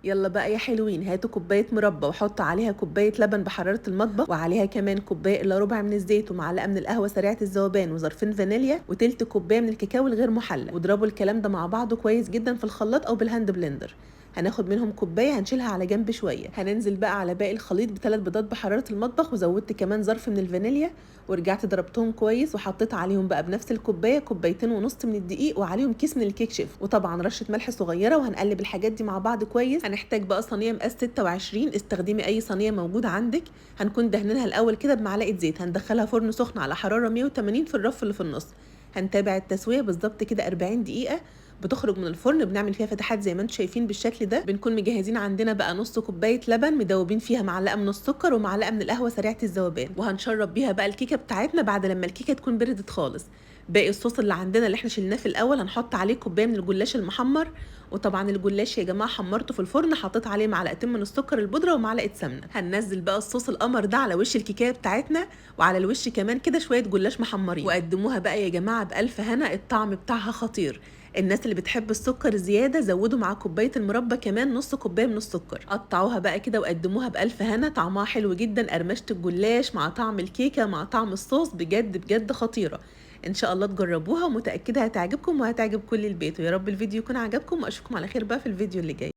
يلا بقى يا حلوين، هاتوا كوبايه مربى وحطوا عليها كوبايه لبن بحراره المطبخ، وعليها كمان كوبايه الا ربع من الزيت، ومعلقه من القهوه سريعه الذوبان، وظرفين فانيليا، وتلت كوبايه من الكاكاو الغير محلى. واضربوا الكلام ده مع بعضه كويس جدا في الخلاط او بالهاند بلندر. هناخد منهم كوبايه هنشيلها على جنب شويه. هننزل بقى على باقي الخليط بثلاث بيضات بحراره المطبخ، وزودت كمان ظرف من الفانيليا، ورجعت ضربتهم كويس، وحطيت عليهم بقى بنفس الكوبايه كوبايتين ونص من الدقيق، وعليهم كيس من الكيك شيف، وطبعا رشه ملح صغيره. وهنقلب الحاجات دي مع بعض كويس. هنحتاج بقى صينيه مقاس 26، استخدمي اي صينيه موجوده عندك. هنكون دهنينها الاول كده بمعلقه زيت. هندخلها فرن سخن على حراره 180 في الرف اللي في النص. هنتابع التسويه بالظبط كده 40 دقيقه. بتخرج من الفرن بنعمل فيها فتحات زي ما انتم شايفين بالشكل ده. بنكون مجهزين عندنا بقى نص كوبايه لبن، مدوبين فيها معلقه من السكر ومعلقه من القهوه سريعه الذوبان، وهنشرب بيها بقى الكيكه بتاعتنا بعد لما الكيكه تكون بردت خالص. باقي الصوص اللي عندنا اللي احنا شلناه في الاول هنحط عليه كوبايه من الجلاش المحمر. وطبعا الجلاش يا جماعه حمرته في الفرن، حطيت عليه معلقتين من السكر البودره ومعلقه سمنه. هننزل بقى الصوص القمر ده على وش الكيكه بتاعتنا، وعلى الوش كمان كده شويه جلاش محمرين، وقدموها بقى يا جماعه بالف هنا. الطعم بتاعها خطير. الناس اللي بتحب السكر زياده زودوا مع كوبايه المربى كمان نص كوبايه من السكر. قطعوها بقى كده وقدموها بالف هنا. طعمها حلو جدا، قرمشه الجلاش مع طعم الكيكه مع طعم الصوص، بجد بجد خطيره. ان شاء الله تجربوها، ومتاكده هتعجبكم وهتعجب كل البيت. ويا رب الفيديو يكون عجبكم، واشوفكم على خير بقى في الفيديو اللي جاي.